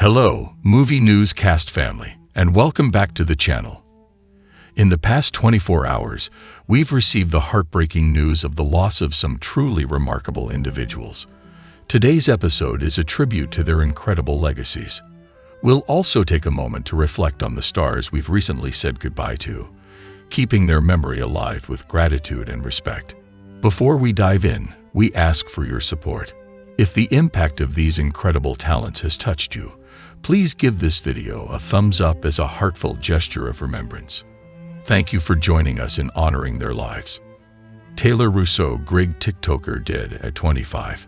Hello, Movie Newscast family, and welcome back to the channel. In the past 24 hours, we've received the heartbreaking news of the loss of some truly remarkable individuals. Today's episode is a tribute to their incredible legacies. We'll also take a moment to reflect on the stars we've recently said goodbye to, keeping their memory alive with gratitude and respect. Before we dive in, we ask for your support. If the impact of these incredible talents has touched you, please give this video a thumbs up as a heartfelt gesture of remembrance. Thank you for joining us in honoring their lives. Taylor Russo-Grigg, TikToker, dead at 25.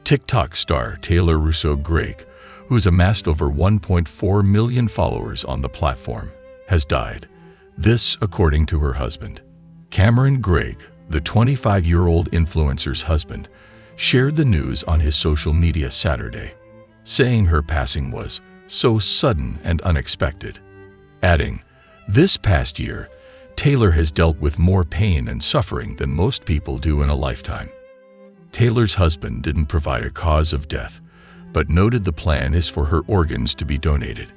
TikTok star Taylor Russo-Grigg, who's amassed over 1.4 million followers on the platform, has died. This, according to her husband. Cameron Grigg, the 25-year-old influencer's husband, shared the news on his social media Saturday, saying her passing was so sudden and unexpected, adding, "This past year, Taylor has dealt with more pain and suffering than most people do in a lifetime." Taylor's husband didn't provide a cause of death, but noted the plan is for her organs to be donated.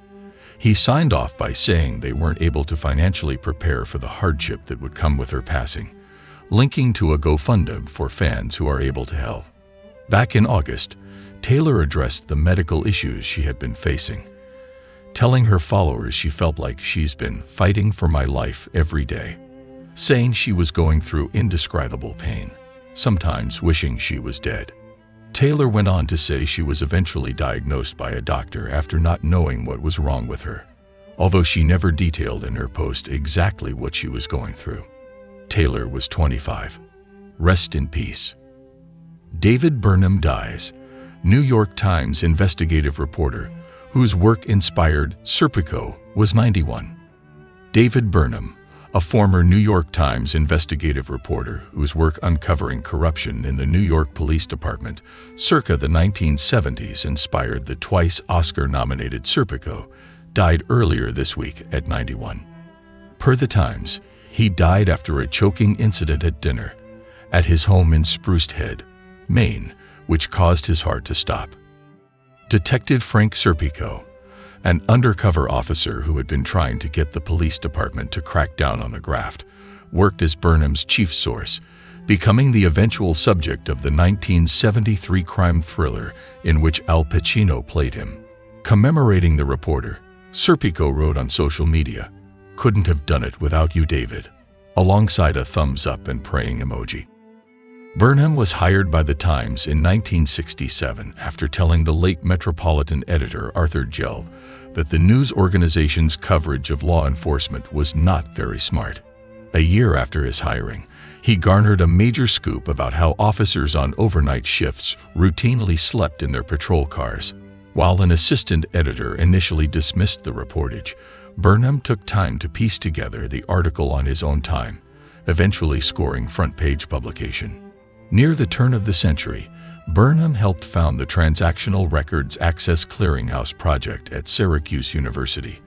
He signed off by saying they weren't able to financially prepare for the hardship that would come with her passing, linking to a GoFundMe for fans who are able to help. Back in August, Taylor addressed the medical issues she had been facing, telling her followers she felt like she's been fighting for my life every day, saying she was going through indescribable pain, sometimes wishing she was dead. Taylor went on to say she was eventually diagnosed by a doctor after not knowing what was wrong with her, although she never detailed in her post exactly what she was going through. Taylor was 25. Rest in peace. David Burnham dies. New York Times investigative reporter, whose work inspired Serpico, was 91. David Burnham, a former New York Times investigative reporter whose work uncovering corruption in the New York Police Department circa the 1970s inspired the twice Oscar-nominated Serpico, died earlier this week at 91. Per the Times, he died after a choking incident at dinner at his home in Spruce Head, Maine, which caused his heart to stop. Detective Frank Serpico, an undercover officer who had been trying to get the police department to crack down on the graft, worked as Burnham's chief source, becoming the eventual subject of the 1973 crime thriller in which Al Pacino played him. Commemorating the reporter, Serpico wrote on social media, "Couldn't have done it without you, David," alongside a thumbs up and praying emoji. Burnham was hired by The Times in 1967 after telling the late Metropolitan editor Arthur Gelb that the news organization's coverage of law enforcement was not very smart. A year after his hiring, he garnered a major scoop about how officers on overnight shifts routinely slept in their patrol cars. While an assistant editor initially dismissed the reportage, Burnham took time to piece together the article on his own time, eventually scoring front-page publication. Near the turn of the century, Burnham helped found the Transactional Records Access Clearinghouse project at Syracuse University,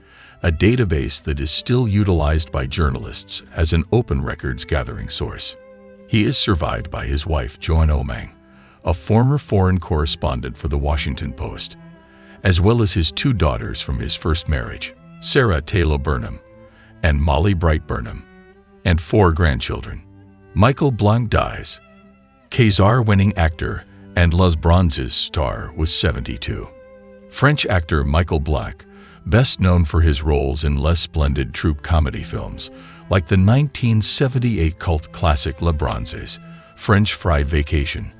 a database that is still utilized by journalists as an open records gathering source. He is survived by his wife, Joan Omang, a former foreign correspondent for The Washington Post, as well as his two daughters from his first marriage, Sarah Taylor Burnham and Molly Bright Burnham, and 4 grandchildren. Michael Blanc dies. César-winning actor and Les Bronzes star was 72. French actor Michael Blanc, best known for his roles in less splendid troupe comedy films, like the 1978 cult classic Les Bronzes, French Fried Vacation,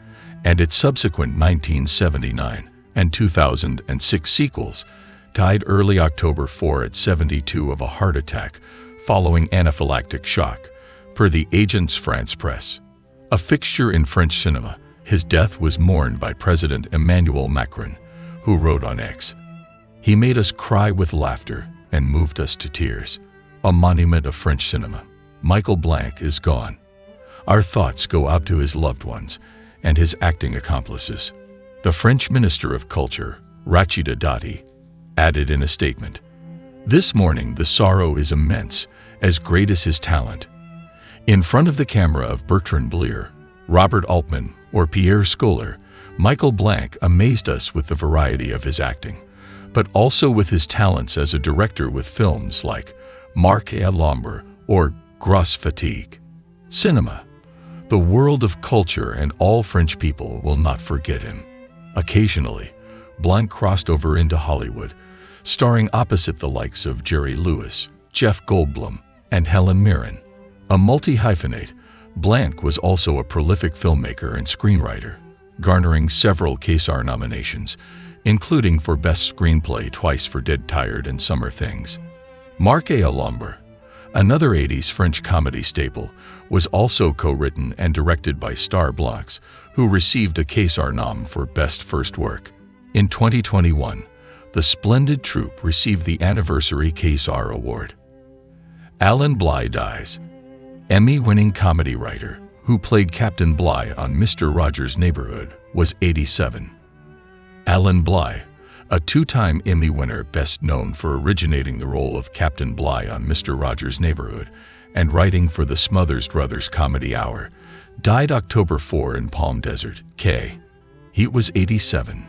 and its subsequent 1979 and 2006 sequels, died early October 4 at 72 of a heart attack following anaphylactic shock, per the Agence France Presse. A fixture in French cinema, his death was mourned by President Emmanuel Macron, who wrote on X, "He made us cry with laughter and moved us to tears." A monument of French cinema, Michael Blanc is gone. Our thoughts go out to his loved ones and his acting accomplices. The French Minister of Culture, Rachida Dati, added in a statement, "This morning the sorrow is immense, as great as his talent." In front of the camera of Bertrand Blier, Robert Altman, or Pierre Scholler, Michael Blanc amazed us with the variety of his acting, but also with his talents as a director with films like Marque à l'ombre or Grosse Fatigue. Cinema. The world of culture and all French people will not forget him. Occasionally, Blanc crossed over into Hollywood, starring opposite the likes of Jerry Lewis, Jeff Goldblum, and Helen Mirren. A multi-hyphenate, Blanc was also a prolific filmmaker and screenwriter, garnering several César nominations, including for Best Screenplay twice for Dead Tired and Summer Things. Marque à l'ombre, another 80s French comedy staple, was also co-written and directed by Star Blanc, who received a César nom for Best First Work. In 2021, the splendid troupe received the Anniversary César Award. Alan Bligh dies. Emmy-winning comedy writer, who played Captain Bligh on Mr. Rogers' Neighborhood, was 87. Alan Bligh, a two-time Emmy winner best known for originating the role of Captain Bligh on Mr. Rogers' Neighborhood and writing for the Smothers Brothers Comedy Hour, died October 4 in Palm Desert, K. He was 87.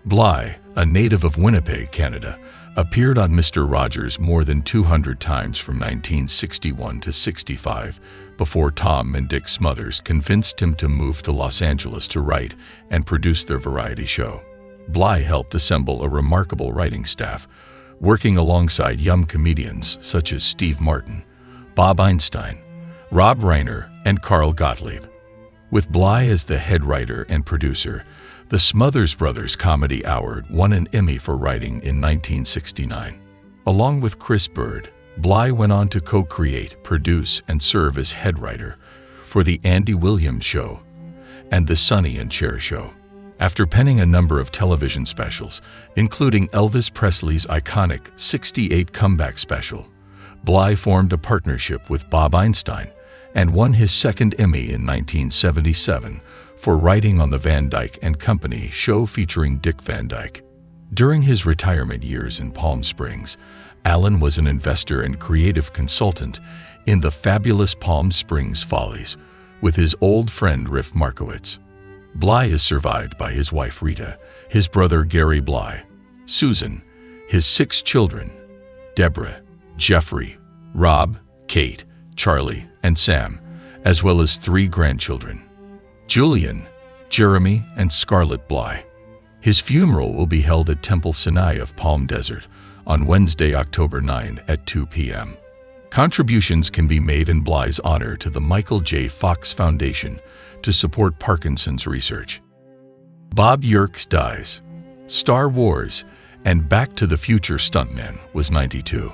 Bligh, a native of Winnipeg, Canada, appeared on Mr. Rogers more than 200 times from 1961 to 65 before Tom and Dick Smothers convinced him to move to Los Angeles to write and produce their variety show. Bligh helped assemble a remarkable writing staff, working alongside young comedians such as Steve Martin, Bob Einstein, Rob Reiner, and Carl Gottlieb. With Bligh as the head writer and producer, the Smothers Brothers Comedy Hour won an Emmy for writing in 1969. Along with Chris Bird, Bligh went on to co-create, produce, and serve as head writer for The Andy Williams Show and The Sonny and Cher Show. After penning a number of television specials, including Elvis Presley's iconic '68 comeback special, Bligh formed a partnership with Bob Einstein and won his second Emmy in 1977 for writing on the Van Dyke and Company show featuring Dick Van Dyke. During his retirement years in Palm Springs, Alan was an investor and creative consultant in the fabulous Palm Springs Follies with his old friend Riff Markowitz. Bligh is survived by his wife Rita, his brother Gary Bligh, Susan, his 6 children, Deborah, Jeffrey, Rob, Kate, Charlie, and Sam, as well as 3 grandchildren, Julian, Jeremy, and Scarlett Bligh. His funeral will be held at Temple Sinai of Palm Desert on Wednesday, October 9 at 2 p.m. Contributions can be made in Bligh's honor to the Michael J. Fox Foundation to support Parkinson's research. Bob Yerkes dies. Star Wars and Back to the Future stuntman was 92.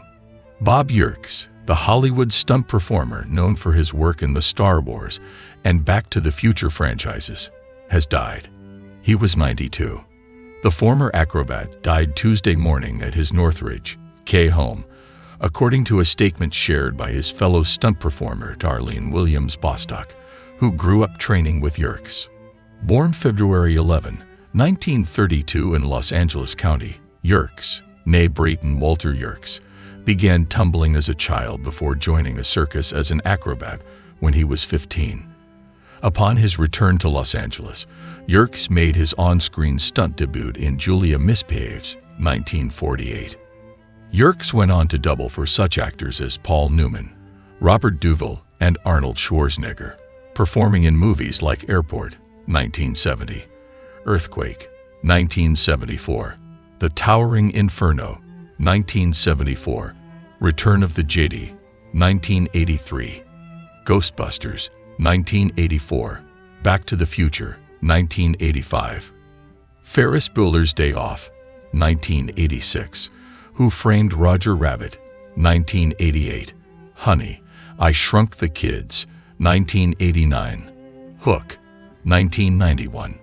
Bob Yerkes, the Hollywood stunt performer known for his work in the Star Wars and Back to the Future franchises, has died. He was 92. The former acrobat died Tuesday morning at his Northridge, K home, according to a statement shared by his fellow stunt performer Darlene Williams Bostock, who grew up training with Yerkes. Born February 11, 1932 in Los Angeles County, Yerkes, née Brayton Walter Yerkes, began tumbling as a child before joining a circus as an acrobat when he was 15. Upon his return to Los Angeles, Yerkes made his on-screen stunt debut in Julia Misbehaves, 1948. Yerkes went on to double for such actors as Paul Newman, Robert Duvall, and Arnold Schwarzenegger, performing in movies like Airport, 1970, Earthquake, 1974, The Towering Inferno, 1974, Return of the Jedi, 1983, Ghostbusters, 1984, Back to the Future, 1985, Ferris Bueller's Day Off, 1986, Who Framed Roger Rabbit, 1988, Honey, I Shrunk the Kids, 1989, Hook, 1991,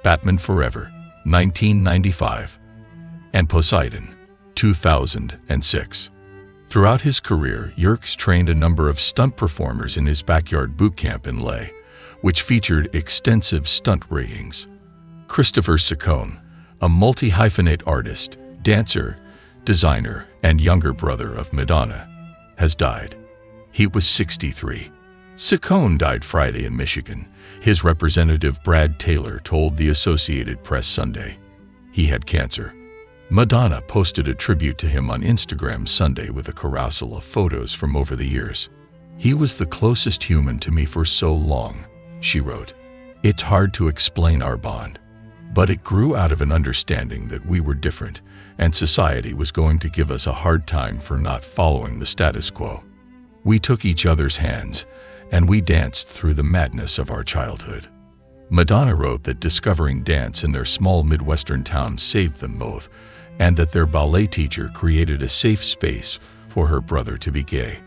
Batman Forever, 1995, and Poseidon, 2006. Throughout his career, Yerkes trained a number of stunt performers in his backyard boot camp in Leh, which featured extensive stunt riggings. Christopher Ciccone, a multi-hyphenate artist, dancer, designer, and younger brother of Madonna, has died. He was 63. Ciccone died Friday in Michigan. His representative Brad Taylor told the Associated Press Sunday. He had cancer. Madonna posted a tribute to him on Instagram Sunday with a carousel of photos from over the years. "He was the closest human to me for so long," she wrote. "It's hard to explain our bond, but it grew out of an understanding that we were different and society was going to give us a hard time for not following the status quo. We took each other's hands and we danced through the madness of our childhood." Madonna wrote that discovering dance in their small Midwestern town saved them both, and that their ballet teacher created a safe space for her brother to be gay.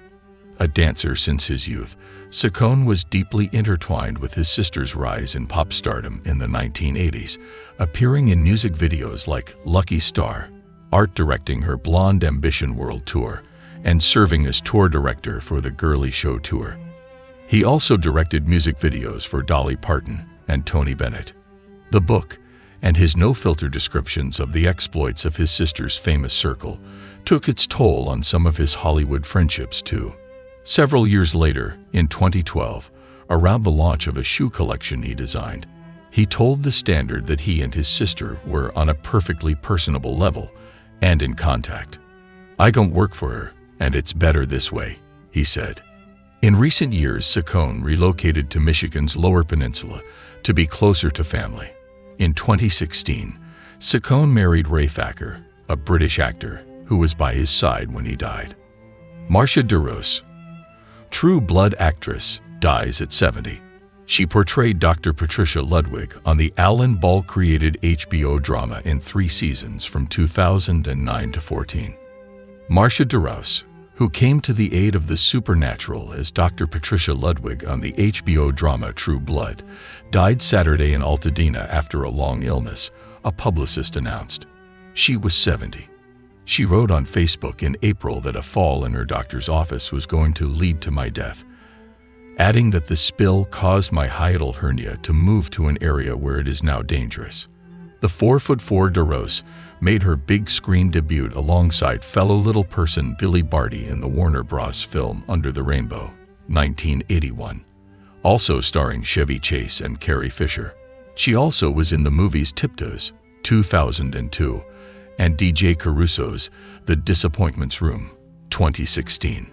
A dancer since his youth, Ciccone was deeply intertwined with his sister's rise in pop stardom in the 1980s, appearing in music videos like Lucky Star, art directing her Blonde Ambition World Tour, and serving as tour director for the Girly Show Tour. He also directed music videos for Dolly Parton and Tony Bennett. The book, and his no-filter descriptions of the exploits of his sister's famous circle, took its toll on some of his Hollywood friendships too. Several years later, in 2012, around the launch of a shoe collection he designed, he told The Standard that he and his sister were on a perfectly personable level and in contact. "I don't work for her, and it's better this way," he said. In recent years, Ciccone relocated to Michigan's Lower Peninsula to be closer to family. In 2016, Ciccone married Ray Thacker, a British actor who was by his side when he died. Marcia DeRose, True Blood actress, dies at 70. She portrayed Dr. Patricia Ludwig on the Alan Ball-created HBO drama in 3 seasons from 2009 to 14. Marcia DeRose, who came to the aid of the supernatural as Dr. Patricia Ludwig on the HBO drama True Blood, died Saturday in Altadena after a long illness, a publicist announced. She was 70. She wrote on Facebook in April that a fall in her doctor's office was going to lead to my death, adding that the spill caused my hiatal hernia to move to an area where it is now dangerous. The 4'4" DeRose made her big screen debut alongside fellow little person Billy Barty in the Warner Bros. Film Under the Rainbow, 1981, also starring Chevy Chase and Carrie Fisher. She also was in the movies Tiptoes, 2002, and DJ Caruso's The Disappointments Room, 2016.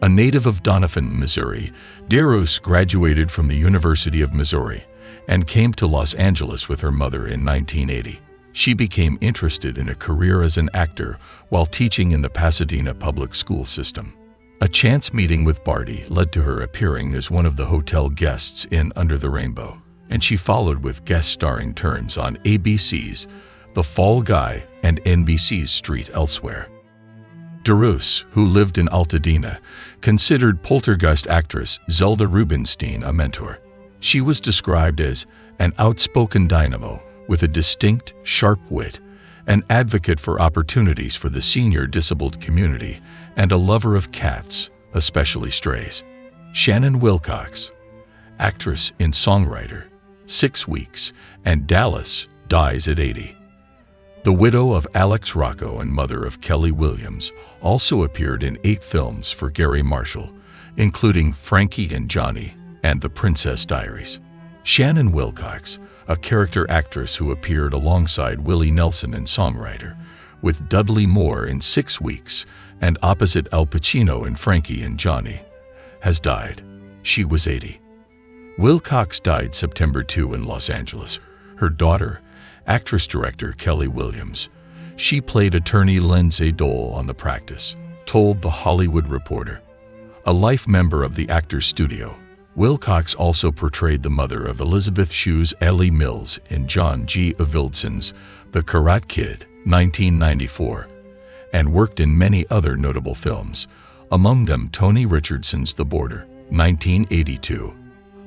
A native of Doniphan, Missouri, DeRose graduated from the University of Missouri and came to Los Angeles with her mother in 1980. She became interested in a career as an actor while teaching in the Pasadena public school system. A chance meeting with Barty led to her appearing as one of the hotel guests in Under the Rainbow, and she followed with guest starring turns on ABC's The Fall Guy and NBC's Street Elsewhere. DeRose, who lived in Altadena, considered Poltergeist actress Zelda Rubinstein a mentor. She was described as an outspoken dynamo with a distinct, sharp wit, an advocate for opportunities for the senior disabled community, and a lover of cats, especially strays. Shannon Wilcox, actress and songwriter, 6 Weeks, and Dallas, dies at 80. The widow of Alex Rocco and mother of Kelly Williams also appeared in 8 films for Gary Marshall, including Frankie and Johnny and The Princess Diaries. Shannon Wilcox, a character actress who appeared alongside Willie Nelson and songwriter, with Dudley Moore in 6 Weeks and opposite Al Pacino in Frankie and Johnny, has died. She was 80. Wilcox died September 2 in Los Angeles. Her daughter, actress-director Kelly Williams, she played attorney Lindsay Dole on The Practice, told The Hollywood Reporter. A life member of the Actors Studio, Wilcox also portrayed the mother of Elizabeth Shue's Ellie Mills in John G. Avildsen's The Karate Kid, 1994, and worked in many other notable films, among them Tony Richardson's The Border, 1982,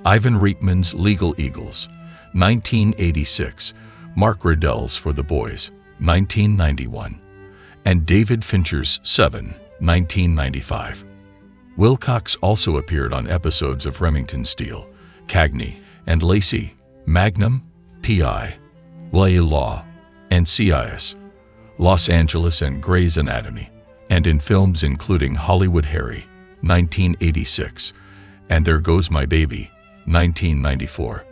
Ivan Reitman's Legal Eagles, 1986, Mark Riddell's For the Boys, 1991, and David Fincher's Seven, 1995. Wilcox also appeared on episodes of Remington Steele, Cagney and Lacey, Magnum, P.I., Law, NCIS, Los Angeles and Grey's Anatomy, and in films including Hollywood Harry, 1986, and There Goes My Baby, 1994.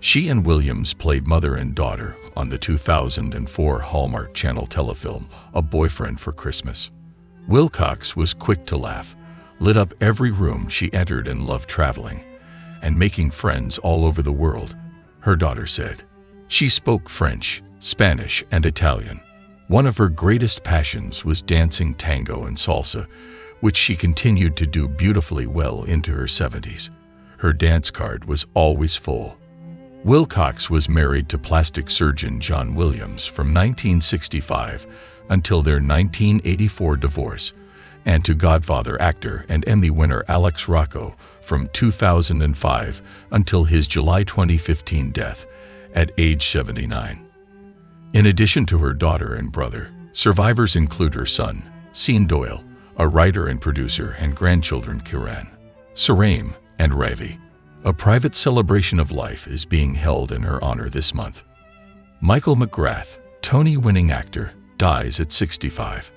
She and Williams played mother and daughter on the 2004 Hallmark Channel telefilm A Boyfriend for Christmas. Wilcox was quick to laugh, lit up every room she entered, and loved traveling and making friends all over the world, her daughter said. She spoke French, Spanish, and Italian. One of her greatest passions was dancing tango and salsa, which she continued to do beautifully well into her 70s. Her dance card was always full. Wilcox was married to plastic surgeon John Williams from 1965 until their 1984 divorce, and to Godfather actor and Emmy winner Alex Rocco from 2005 until his July 2015 death at age 79. In addition to her daughter and brother, survivors include her son, Sean Doyle, a writer and producer, and grandchildren Kiran, Saraim, and Ravi. A private celebration of life is being held in her honor this month. Michael McGrath, Tony-winning actor, dies at 65.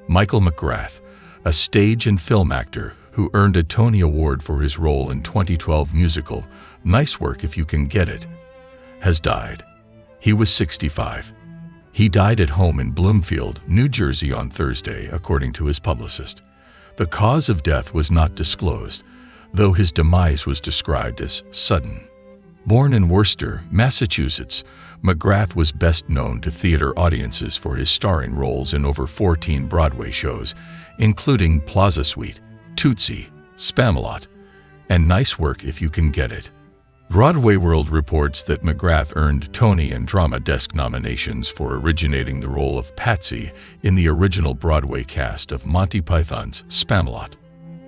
Michael McGrath, a stage and film actor who earned a Tony Award for his role in 2012 musical Nice Work If You Can Get It, has died. He was 65. He died at home in Bloomfield, New Jersey on Thursday, according to his publicist. The cause of death was not disclosed, though his demise was described as sudden. Born in Worcester, Massachusetts, McGrath was best known to theater audiences for his starring roles in over 14 Broadway shows, including Plaza Suite, Tootsie, Spamalot, and Nice Work If You Can Get It. Broadway World reports that McGrath earned Tony and Drama Desk nominations for originating the role of Patsy in the original Broadway cast of Monty Python's Spamalot.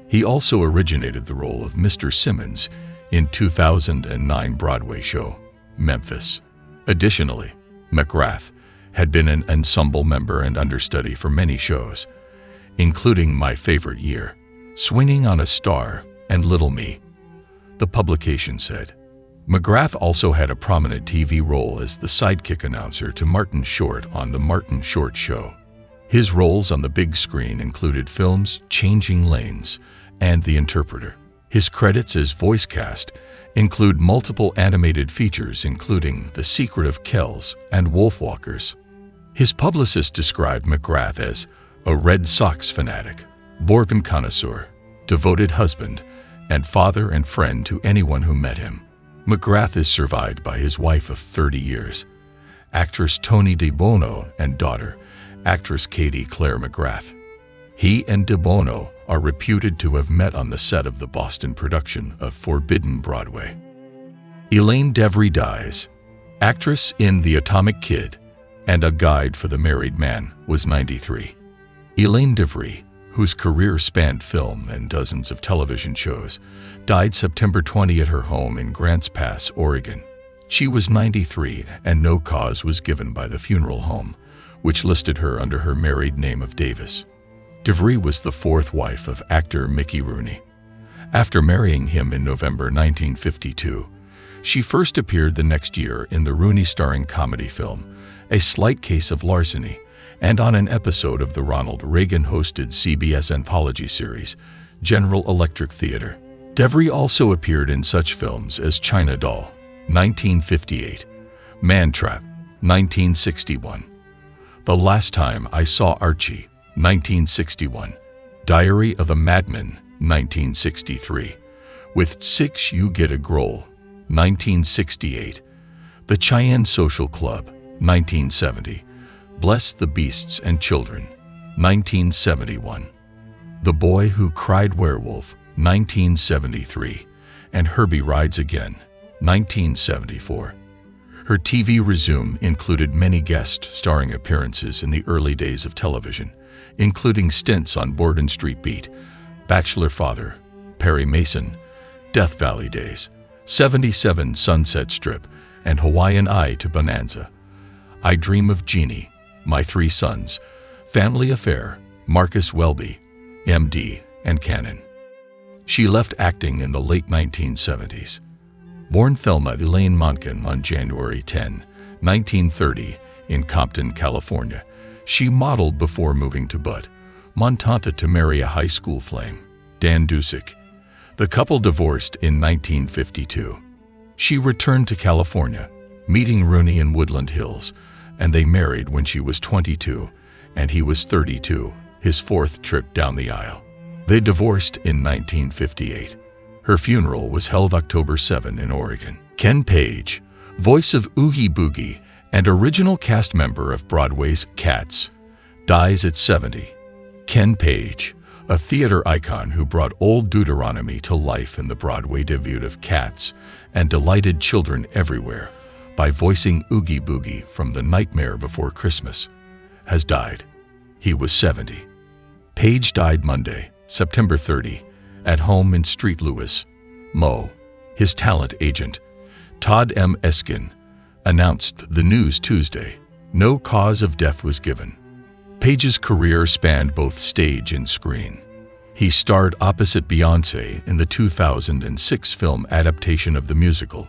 He also originated the role of Mr. Simmons in 2009 Broadway show, Memphis. Additionally, McGrath had been an ensemble member and understudy for many shows, including My Favorite Year, Swinging on a Star, and Little Me. The publication said. McGrath also had a prominent TV role as the sidekick announcer to Martin Short on The Martin Short Show. His roles on the big screen included films Changing Lanes and The Interpreter. His credits as voice cast include multiple animated features including The Secret of Kells and Wolfwalkers. His publicist described McGrath as a Red Sox fanatic, bourbon connoisseur, devoted husband, and father and friend to anyone who met him. McGrath is survived by his wife of 30 years, actress Toni De Bono, and daughter, actress Katie Claire McGrath. He and De Bono are reputed to have met on the set of the Boston production of Forbidden Broadway. Elaine DeVry dies. Actress in The Atomic Kid and A Guide for the Married Man, was 93. Elaine DeVry, whose career spanned film and dozens of television shows, died September 20 at her home in Grants Pass, Oregon. She was 93, and no cause was given by the funeral home, which listed her under her married name of Davis. DeVry was the fourth wife of actor Mickey Rooney. After marrying him in November 1952, she first appeared the next year in the Rooney-starring comedy film A Slight Case of Larceny, and on an episode of the Ronald Reagan-hosted CBS anthology series, General Electric Theater. DeVry also appeared in such films as China Doll, 1958, Man Trap, 1961, The Last Time I Saw Archie, 1961, Diary of a Madman, 1963, With Six You Get a Growl, 1968, The Cheyenne Social Club, 1970, Bless the Beasts and Children, 1971, The Boy Who Cried Werewolf, 1973, and Herbie Rides Again, 1974. Her TV resume included many guest starring appearances in the early days of television, including stints on Borden Street Beat, Bachelor Father, Perry Mason, Death Valley Days, 77 Sunset Strip, and Hawaiian Eye to Bonanza. I Dream of Jeannie, My Three Sons, Family Affair, Marcus Welby, M.D., and Cannon. She left acting in the late 1970s. Born Thelma Elaine Monken on January 10, 1930, in Compton, California, she modeled before moving to Butte, Montana to marry a high school flame, Dan Dusick. The couple divorced in 1952. She returned to California, meeting Rooney in Woodland Hills, and they married when she was 22 and he was 32, his fourth trip down the aisle. They divorced in 1958. Her funeral was held October 7 in Oregon. Ken Page, voice of Oogie Boogie and original cast member of Broadway's Cats, dies at 70. Ken Page, a theater icon who brought Old Deuteronomy to life in the Broadway debut of Cats and delighted children everywhere by voicing Oogie Boogie from The Nightmare Before Christmas, has died. He was 70. Page died Monday, September 30, at home in St. Louis, Mo. His talent agent, Todd M. Eskin, announced the news Tuesday. No cause of death was given. Page's career spanned both stage and screen. He starred opposite Beyoncé in the 2006 film adaptation of the musical,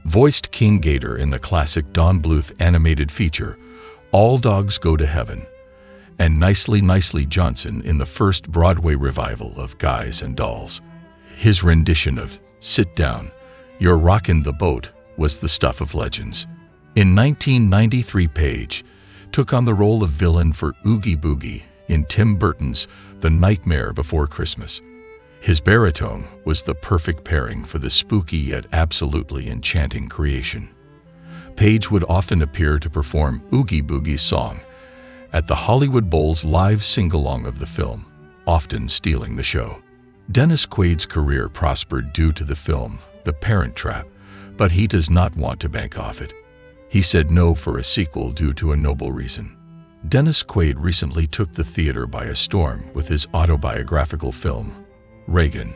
voiced King Gator in the classic Don Bluth animated feature, All Dogs Go to Heaven, and Nicely Nicely Johnson in the first Broadway revival of Guys and Dolls. His rendition of Sit Down, You're Rockin' the Boat was the stuff of legends. In 1993, Page took on the role of villain for Oogie Boogie in Tim Burton's The Nightmare Before Christmas. His baritone was the perfect pairing for the spooky yet absolutely enchanting creation. Page would often appear to perform Oogie Boogie's song at the Hollywood Bowl's live sing-along of the film, often stealing the show. Dennis Quaid's career prospered due to the film The Parent Trap, but he does not want to bank off it. He said no for a sequel due to a noble reason. Dennis Quaid recently took the theater by a storm with his autobiographical film, Reagan.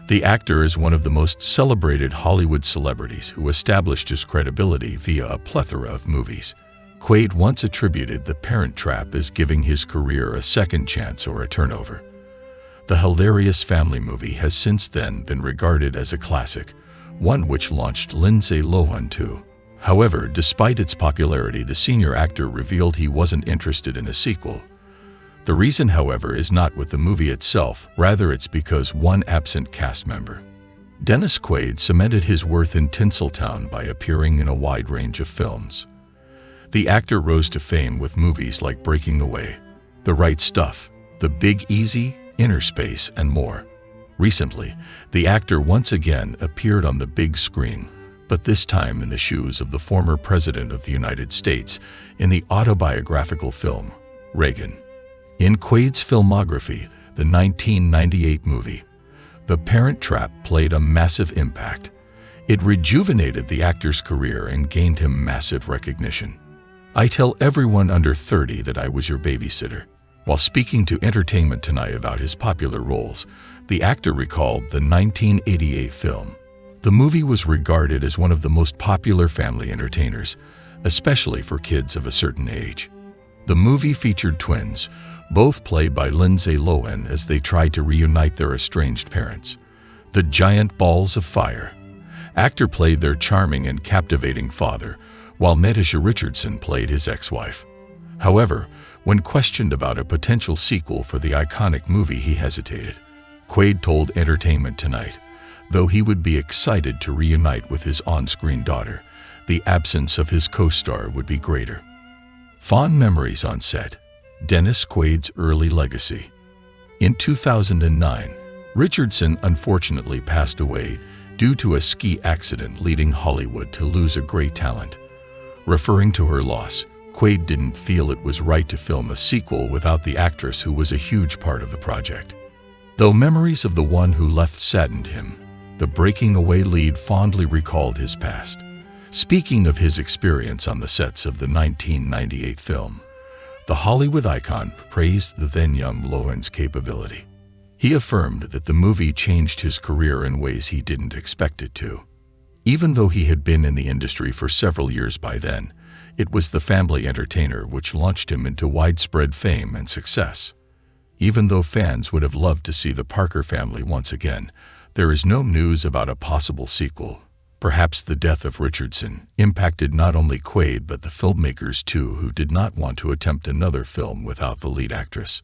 The actor is one of the most celebrated Hollywood celebrities who established his credibility via a plethora of movies. Quaid once attributed The Parent Trap as giving his career a second chance or a turnover. The hilarious family movie has since then been regarded as a classic, one which launched Lindsay Lohan too. However, despite its popularity, the senior actor revealed he wasn't interested in a sequel. The reason, however, is not with the movie itself, rather it's because one absent cast member. Dennis Quaid cemented his worth in Tinseltown by appearing in a wide range of films. The actor rose to fame with movies like Breaking Away, The Right Stuff, The Big Easy, Inner Space, and more. Recently, the actor once again appeared on the big screen, but this time in the shoes of the former President of the United States in the autobiographical film, Reagan. In Quaid's filmography, the 1998 movie, The Parent Trap played a massive impact. It rejuvenated the actor's career and gained him massive recognition. I tell everyone under 30 that I was your babysitter. While speaking to Entertainment Tonight about his popular roles, the actor recalled the 1988 film. The movie was regarded as one of the most popular family entertainers, especially for kids of a certain age. The movie featured twins, both played by Lindsay Lohan, as they tried to reunite their estranged parents. The Giant Balls of Fire actor played their charming and captivating father, while Natasha Richardson played his ex-wife. However, when questioned about a potential sequel for the iconic movie, he hesitated. Quaid told Entertainment Tonight, though he would be excited to reunite with his on-screen daughter, the absence of his co-star would be greater. Fond memories on set. Dennis Quaid's early legacy. In 2009, Richardson unfortunately passed away due to a ski accident, leading Hollywood to lose a great talent. Referring to her loss, Quaid didn't feel it was right to film a sequel without the actress who was a huge part of the project. Though memories of the one who left saddened him, the Breaking Away lead fondly recalled his past. Speaking of his experience on the sets of the 1998 film, the Hollywood icon praised the then-young Lohan's capability. He affirmed that the movie changed his career in ways he didn't expect it to. Even though he had been in the industry for several years by then, it was the family entertainer which launched him into widespread fame and success. Even though fans would have loved to see the Parker family once again, there is no news about a possible sequel. Perhaps the death of Richardson impacted not only Quaid but the filmmakers too, who did not want to attempt another film without the lead actress.